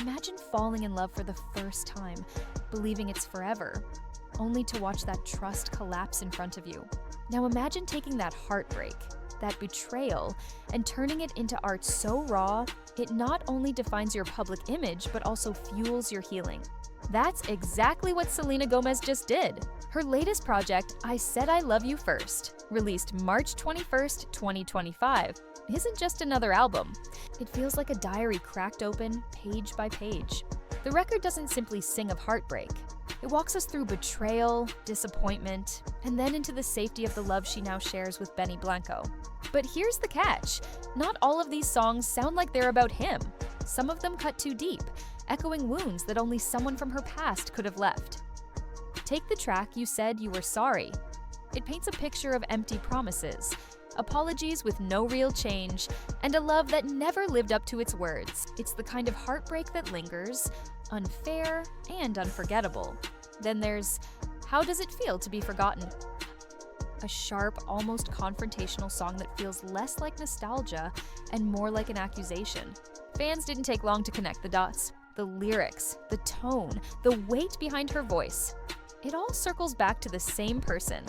Imagine falling in love for the first time, believing it's forever, only to watch that trust collapse in front of you. Now imagine taking that heartbreak, that betrayal, and turning it into art so raw, it not only defines your public image, but also fuels your healing. That's exactly what Selena Gomez just did. Her latest project, I Said I Love You First, released March 21st, 2025, isn't just another album. It feels like a diary cracked open, page by page. The record doesn't simply sing of heartbreak. It walks us through betrayal, disappointment, and then into the safety of the love she now shares with Benny Blanco. But here's the catch. Not all of these songs sound like they're about him. Some of them cut too deep, echoing wounds that only someone from her past could have left. Take the track You Said You Were Sorry. It paints a picture of empty promises, apologies with no real change, and a love that never lived up to its words. It's the kind of heartbreak that lingers, unfair and unforgettable. Then there's How Does It Feel to Be Forgotten? A sharp, almost confrontational song that feels less like nostalgia and more like an accusation. Fans didn't take long to connect the dots. The lyrics, the tone, the weight behind her voice. It all circles back to the same person,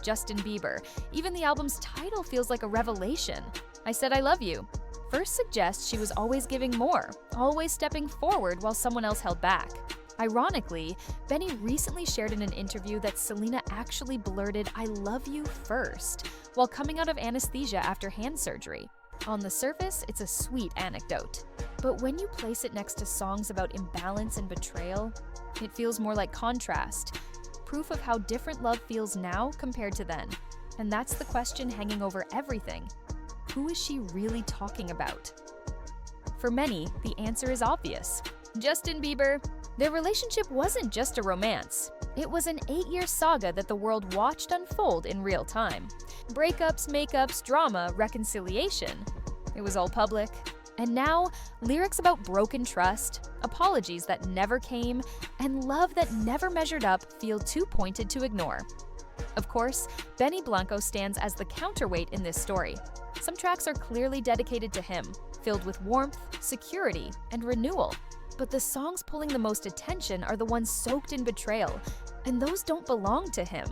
Justin Bieber. Even the album's title feels like a revelation. I Said I Love You first suggests she was always giving more, always stepping forward while someone else held back. Ironically, Benny recently shared in an interview that Selena actually blurted I love you first while coming out of anesthesia after hand surgery. On the surface, it's a sweet anecdote. But when you place it next to songs about imbalance and betrayal, it feels more like contrast, proof of how different love feels now compared to then. And that's the question hanging over everything. Who is she really talking about? For many, the answer is obvious. Justin Bieber. Their relationship wasn't just a romance. It was an 8-year saga that the world watched unfold in real time. Breakups, makeups, drama, reconciliation. It was all public. And now, lyrics about broken trust, apologies that never came, and love that never measured up feel too pointed to ignore. Of course, Benny Blanco stands as the counterweight in this story. Some tracks are clearly dedicated to him, filled with warmth, security, and renewal. But the songs pulling the most attention are the ones soaked in betrayal, and those don't belong to him.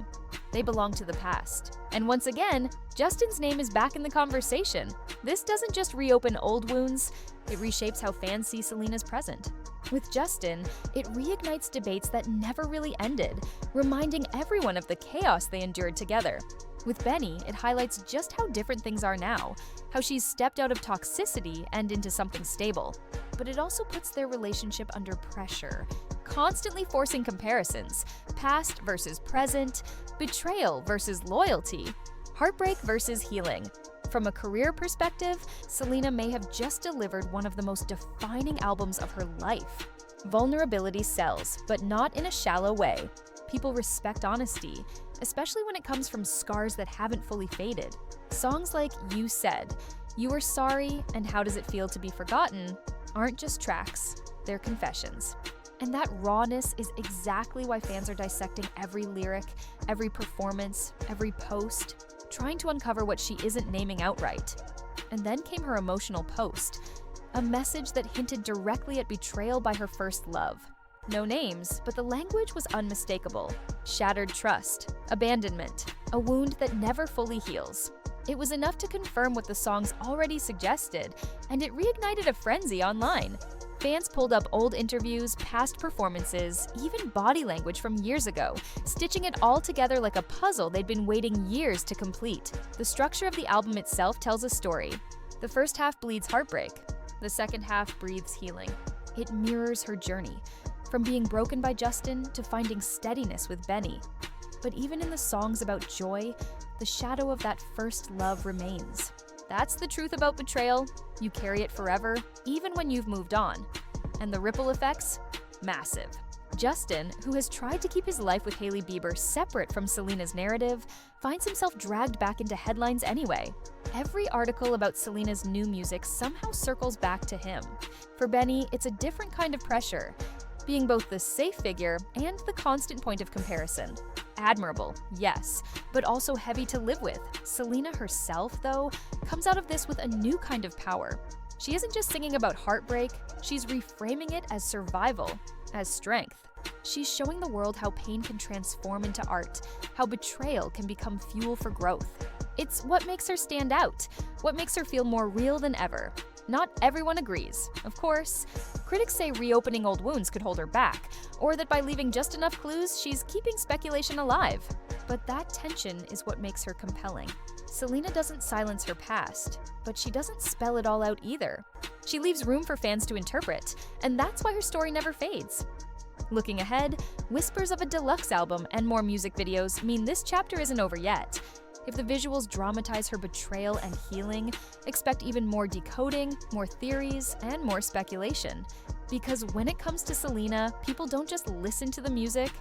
They belong to the past. And once again, Justin's name is back in the conversation. This doesn't just reopen old wounds, it reshapes how fans see Selena's present. With Justin, it reignites debates that never really ended, reminding everyone of the chaos they endured together. With Benny, it highlights just how different things are now, how she's stepped out of toxicity and into something stable. But it also puts their relationship under pressure, constantly forcing comparisons, past versus present, betrayal versus loyalty, heartbreak versus healing. From a career perspective, Selena may have just delivered one of the most defining albums of her life. Vulnerability sells, but not in a shallow way. People respect honesty, especially when it comes from scars that haven't fully faded. Songs like You Said, You Were Sorry, and How Does It Feel to Be Forgotten aren't just tracks, they're confessions. And that rawness is exactly why fans are dissecting every lyric, every performance, every post, trying to uncover what she isn't naming outright. And then came her emotional post, a message that hinted directly at betrayal by her first love. No names, but the language was unmistakable. Shattered trust, abandonment, a wound that never fully heals. It was enough to confirm what the songs already suggested, and it reignited a frenzy online. Fans pulled up old interviews, past performances, even body language from years ago, stitching it all together like a puzzle they'd been waiting years to complete. The structure of the album itself tells a story. The first half bleeds heartbreak. The second half breathes healing. It mirrors her journey, from being broken by Justin to finding steadiness with Benny. But even in the songs about joy, the shadow of that first love remains. That's the truth about betrayal. You carry it forever, even when you've moved on. And the ripple effects? Massive. Justin, who has tried to keep his life with Hailey Bieber separate from Selena's narrative, finds himself dragged back into headlines anyway. Every article about Selena's new music somehow circles back to him. For Benny, it's a different kind of pressure, being both the safe figure and the constant point of comparison. Admirable, yes, but also heavy to live with. Selena herself, though, comes out of this with a new kind of power. She isn't just singing about heartbreak, she's reframing it as survival, as strength. She's showing the world how pain can transform into art, how betrayal can become fuel for growth. It's what makes her stand out, what makes her feel more real than ever. Not everyone agrees, of course. Critics say reopening old wounds could hold her back, or that by leaving just enough clues, she's keeping speculation alive. But that tension is what makes her compelling. Selena doesn't silence her past, but she doesn't spell it all out either. She leaves room for fans to interpret, and that's why her story never fades. Looking ahead, whispers of a deluxe album and more music videos mean this chapter isn't over yet. If the visuals dramatize her betrayal and healing, expect even more decoding, more theories, and more speculation. Because when it comes to Selena, people don't just listen to the music,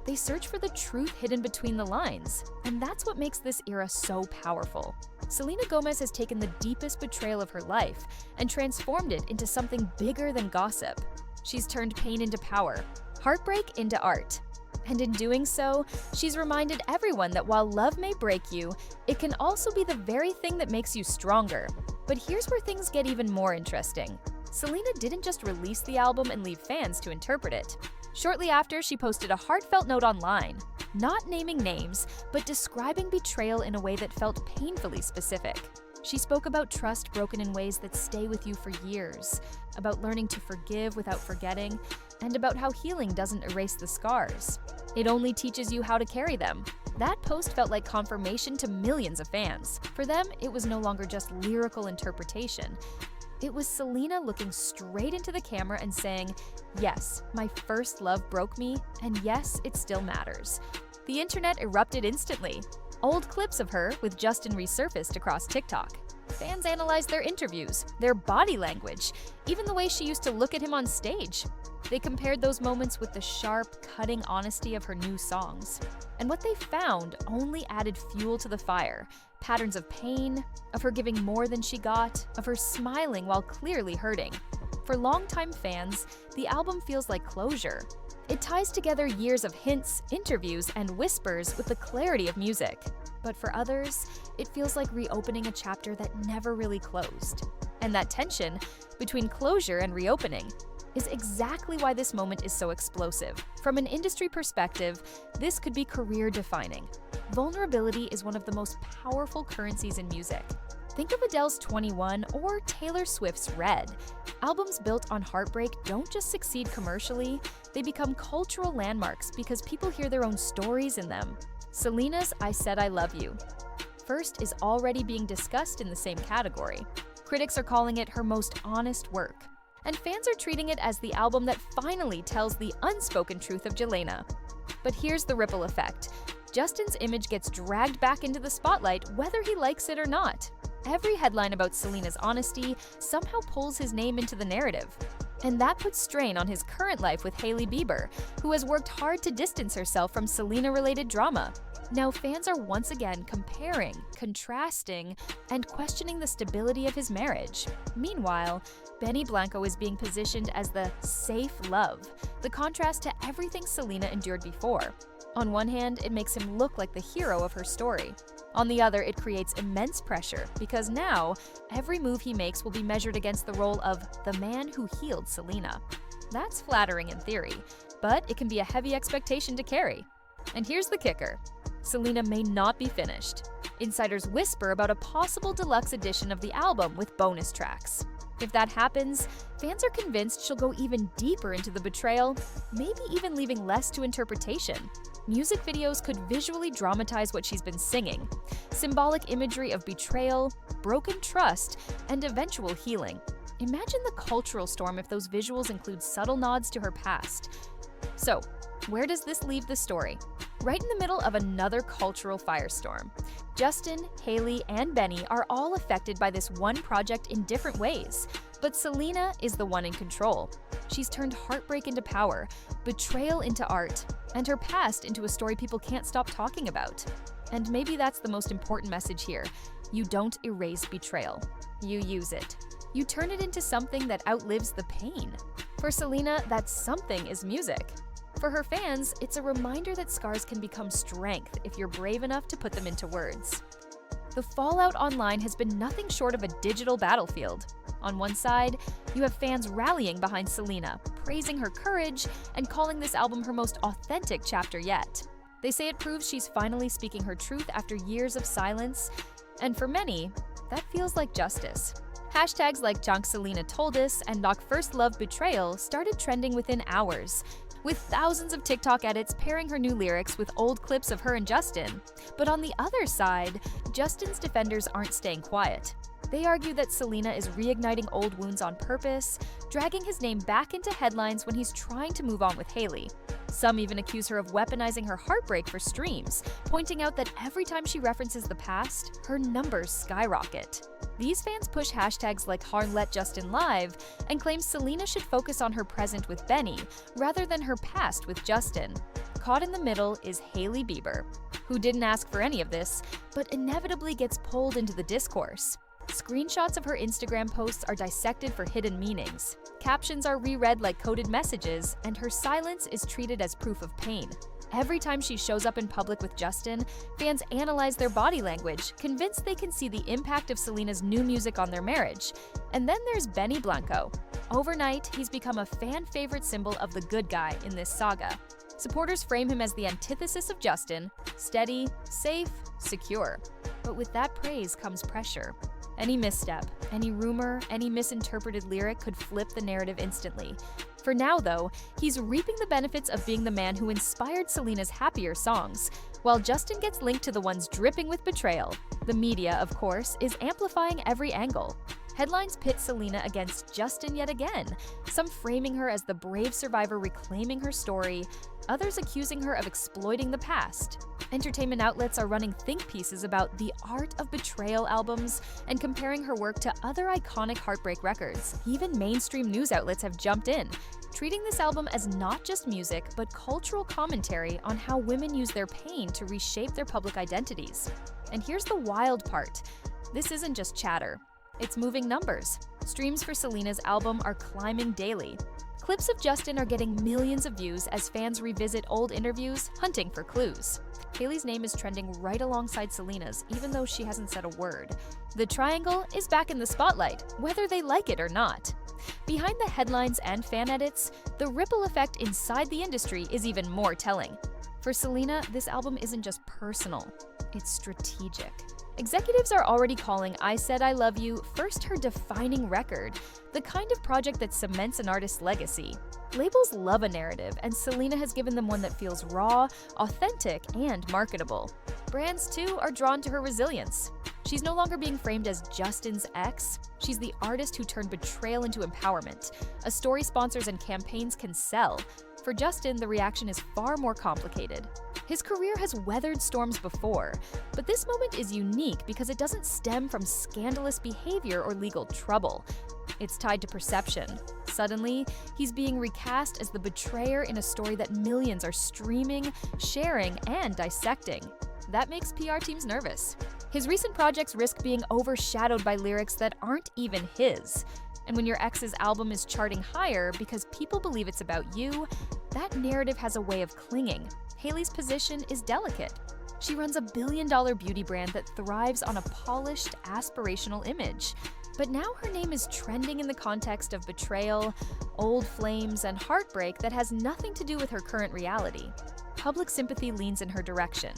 they search for the truth hidden between the lines. And that's what makes this era so powerful. Selena Gomez has taken the deepest betrayal of her life and transformed it into something bigger than gossip. She's turned pain into power, heartbreak into art. And in doing so, she's reminded everyone that while love may break you, it can also be the very thing that makes you stronger. But here's where things get even more interesting. Selena didn't just release the album and leave fans to interpret it. Shortly after, she posted a heartfelt note online, not naming names, but describing betrayal in a way that felt painfully specific. She spoke about trust broken in ways that stay with you for years, about learning to forgive without forgetting, and about how healing doesn't erase the scars. It only teaches you how to carry them. That post felt like confirmation to millions of fans. For them, it was no longer just lyrical interpretation. It was Selena looking straight into the camera and saying, "Yes, my first love broke me, and yes, it still matters." The internet erupted instantly. Old clips of her with Justin resurfaced across TikTok. Fans analyzed their interviews, their body language, even the way she used to look at him on stage. They compared those moments with the sharp, cutting honesty of her new songs. And what they found only added fuel to the fire. Patterns of pain, of her giving more than she got, of her smiling while clearly hurting. For longtime fans, the album feels like closure. It ties together years of hints, interviews, and whispers with the clarity of music. But for others, it feels like reopening a chapter that never really closed. And that tension between closure and reopening is exactly why this moment is so explosive. From an industry perspective, this could be career-defining. Vulnerability is one of the most powerful currencies in music. Think of Adele's 21 or Taylor Swift's Red. Albums built on heartbreak don't just succeed commercially, they become cultural landmarks because people hear their own stories in them. Selena's I Said I Love You First is already being discussed in the same category. Critics are calling it her most honest work. And fans are treating it as the album that finally tells the unspoken truth of Jelena. But here's the ripple effect. Justin's image gets dragged back into the spotlight whether he likes it or not. Every headline about Selena's honesty somehow pulls his name into the narrative. And that puts strain on his current life with Hailey Bieber, who has worked hard to distance herself from Selena-related drama. Now fans are once again comparing, contrasting, and questioning the stability of his marriage. Meanwhile, Benny Blanco is being positioned as the safe love, the contrast to everything Selena endured before. On one hand, it makes him look like the hero of her story. On the other, it creates immense pressure because now, every move he makes will be measured against the role of the man who healed Selena. That's flattering in theory, but it can be a heavy expectation to carry. And here's the kicker. Selena may not be finished. Insiders whisper about a possible deluxe edition of the album with bonus tracks. If that happens, fans are convinced she'll go even deeper into the betrayal, maybe even leaving less to interpretation. Music videos could visually dramatize what she's been singing. Symbolic imagery of betrayal, broken trust, and eventual healing. Imagine the cultural storm if those visuals include subtle nods to her past. So, where does this leave the story? Right in the middle of another cultural firestorm. Justin, Hailey, and Benny are all affected by this one project in different ways. But Selena is the one in control. She's turned heartbreak into power, betrayal into art, and her past into a story people can't stop talking about. And maybe that's the most important message here. You don't erase betrayal. You use it. You turn it into something that outlives the pain. For Selena, that something is music. For her fans, it's a reminder that scars can become strength if you're brave enough to put them into words. The fallout online has been nothing short of a digital battlefield. On one side, you have fans rallying behind Selena, praising her courage, and calling this album her most authentic chapter yet. They say it proves she's finally speaking her truth after years of silence, and for many, that feels like justice. Hashtags like Jonk Selena Told Us and Knock First Love Betrayal started trending within hours, with thousands of TikTok edits pairing her new lyrics with old clips of her and Justin. But on the other side, Justin's defenders aren't staying quiet. They argue that Selena is reigniting old wounds on purpose, dragging his name back into headlines when he's trying to move on with Hailey. Some even accuse her of weaponizing her heartbreak for streams, pointing out that every time she references the past, her numbers skyrocket. These fans push hashtags like Let Justin Live and claim Selena should focus on her present with Benny rather than her past with Justin. Caught in the middle is Hailey Bieber, who didn't ask for any of this, but inevitably gets pulled into the discourse. Screenshots of her Instagram posts are dissected for hidden meanings. Captions are reread like coded messages, and her silence is treated as proof of pain. Every time she shows up in public with Justin, fans analyze their body language, convinced they can see the impact of Selena's new music on their marriage. And then there's Benny Blanco. Overnight, he's become a fan favorite symbol of the good guy in this saga. Supporters frame him as the antithesis of Justin: steady, safe, secure. But with that praise comes pressure. Any misstep, any rumor, any misinterpreted lyric could flip the narrative instantly. For now, though, he's reaping the benefits of being the man who inspired Selena's happier songs, while Justin gets linked to the ones dripping with betrayal. The media, of course, is amplifying every angle. Headlines pit Selena against Justin yet again, some framing her as the brave survivor reclaiming her story, others accusing her of exploiting the past. Entertainment outlets are running think pieces about the art of betrayal albums and comparing her work to other iconic heartbreak records. Even mainstream news outlets have jumped in, treating this album as not just music, but cultural commentary on how women use their pain to reshape their public identities. And here's the wild part. This isn't just chatter. It's moving numbers. Streams for Selena's album are climbing daily. Clips of Justin are getting millions of views as fans revisit old interviews, hunting for clues. Hailey's name is trending right alongside Selena's, even though she hasn't said a word. The triangle is back in the spotlight, whether they like it or not. Behind the headlines and fan edits, the ripple effect inside the industry is even more telling. For Selena, this album isn't just personal, it's strategic. Executives are already calling I Said I Love You first her defining record, the kind of project that cements an artist's legacy. Labels love a narrative, and Selena has given them one that feels raw, authentic, and marketable. Brands, too, are drawn to her resilience. She's no longer being framed as Justin's ex. She's the artist who turned betrayal into empowerment, a story sponsors and campaigns can sell. For Justin, the reaction is far more complicated. His career has weathered storms before, but this moment is unique because it doesn't stem from scandalous behavior or legal trouble. It's tied to perception. Suddenly, he's being recast as the betrayer in a story that millions are streaming, sharing, and dissecting. That makes PR teams nervous. His recent projects risk being overshadowed by lyrics that aren't even his. And when your ex's album is charting higher because people believe it's about you, that narrative has a way of clinging. Hailey's position is delicate. She runs a billion-dollar beauty brand that thrives on a polished, aspirational image. But now her name is trending in the context of betrayal, old flames, and heartbreak that has nothing to do with her current reality. Public sympathy leans in her direction,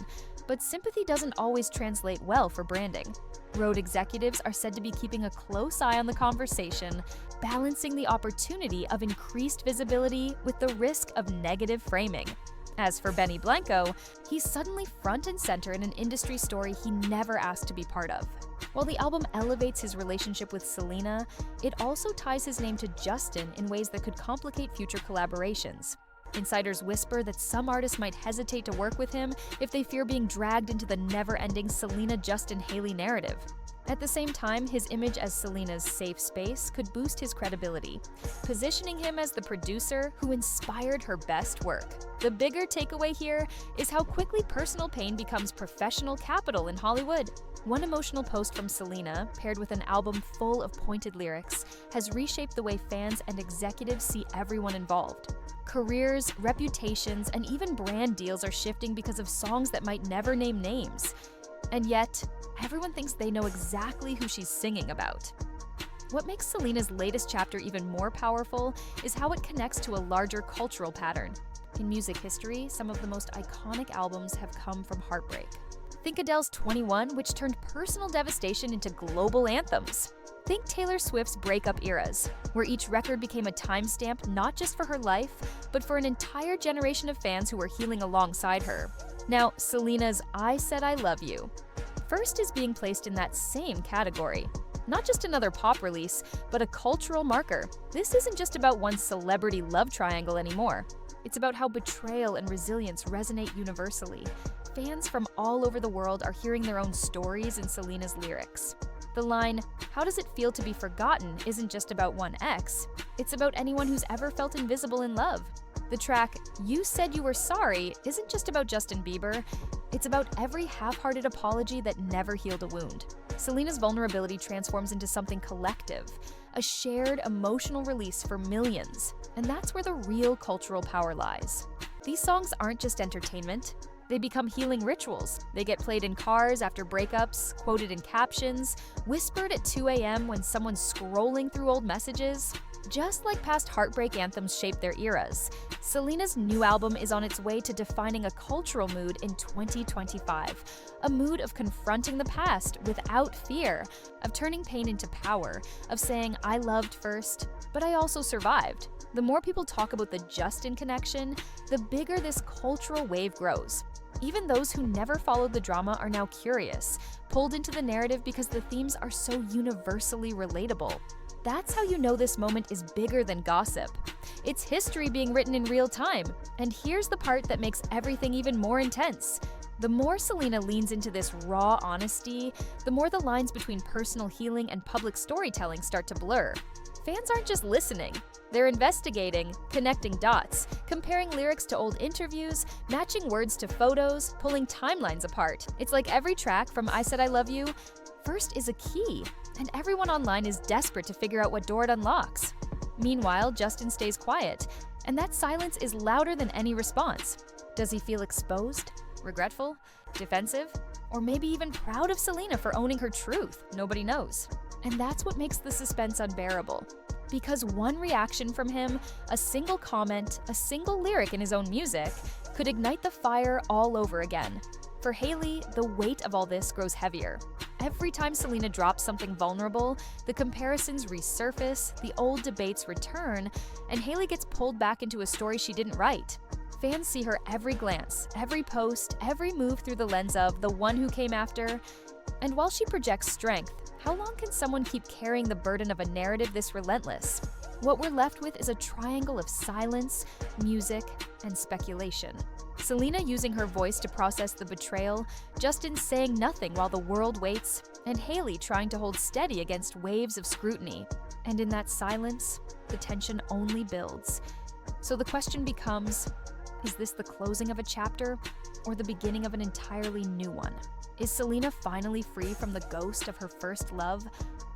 but sympathy doesn't always translate well for branding. Road executives are said to be keeping a close eye on the conversation, balancing the opportunity of increased visibility with the risk of negative framing. As for Benny Blanco, he's suddenly front and center in an industry story he never asked to be part of. While the album elevates his relationship with Selena, it also ties his name to Justin in ways that could complicate future collaborations. Insiders whisper that some artists might hesitate to work with him if they fear being dragged into the never-ending Selena-Justin-Hailey narrative. At the same time, his image as Selena's safe space could boost his credibility, positioning him as the producer who inspired her best work. The bigger takeaway here is how quickly personal pain becomes professional capital in Hollywood. One emotional post from Selena, paired with an album full of pointed lyrics, has reshaped the way fans and executives see everyone involved. Careers, reputations, and even brand deals are shifting because of songs that might never name names. And yet, everyone thinks they know exactly who she's singing about. What makes Selena's latest chapter even more powerful is how it connects to a larger cultural pattern. In music history, some of the most iconic albums have come from heartbreak. Think Adele's 21, which turned personal devastation into global anthems. Think Taylor Swift's breakup eras, where each record became a timestamp not just for her life, but for an entire generation of fans who were healing alongside her. Now, Selena's I Said I Love You first is being placed in that same category. Not just another pop release, but a cultural marker. This isn't just about one celebrity love triangle anymore. It's about how betrayal and resilience resonate universally. Fans from all over the world are hearing their own stories in Selena's lyrics. The line, "How does it feel to be forgotten?" isn't just about one ex, it's about anyone who's ever felt invisible in love. The track, "You Said You Were Sorry" isn't just about Justin Bieber, it's about every half-hearted apology that never healed a wound. Selena's vulnerability transforms into something collective, a shared emotional release for millions, and that's where the real cultural power lies. These songs aren't just entertainment. They become healing rituals. They get played in cars after breakups, quoted in captions, whispered at 2 a.m. when someone's scrolling through old messages. Just like past heartbreak anthems shaped their eras, Selena's new album is on its way to defining a cultural mood in 2025. A mood of confronting the past without fear, of turning pain into power, of saying, "I loved first, but I also survived." The more people talk about the Justin connection, the bigger this cultural wave grows. Even those who never followed the drama are now curious, pulled into the narrative because the themes are so universally relatable. That's how you know this moment is bigger than gossip. It's history being written in real time. And here's the part that makes everything even more intense. The more Selena leans into this raw honesty, the more the lines between personal healing and public storytelling start to blur. Fans aren't just listening. They're investigating, connecting dots, comparing lyrics to old interviews, matching words to photos, pulling timelines apart. It's like every track from I Said I Love You first is a key, and everyone online is desperate to figure out what door it unlocks. Meanwhile, Justin stays quiet, and that silence is louder than any response. Does he feel exposed, regretful, defensive, or maybe even proud of Selena for owning her truth? Nobody knows. And that's what makes the suspense unbearable. Because one reaction from him, a single comment, a single lyric in his own music, could ignite the fire all over again. For Hailey, the weight of all this grows heavier. Every time Selena drops something vulnerable, the comparisons resurface, the old debates return, and Hailey gets pulled back into a story she didn't write. Fans see her every glance, every post, every move through the lens of the one who came after. And while she projects strength, how long can someone keep carrying the burden of a narrative this relentless? What we're left with is a triangle of silence, music, and speculation. Selena using her voice to process the betrayal, Justin saying nothing while the world waits, and Hailey trying to hold steady against waves of scrutiny. And in that silence, the tension only builds. So the question becomes, is this the closing of a chapter or the beginning of an entirely new one? Is Selena finally free from the ghost of her first love,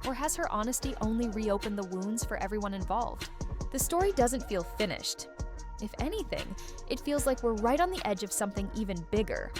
or has her honesty only reopened the wounds for everyone involved? The story doesn't feel finished. If anything, it feels like we're right on the edge of something even bigger.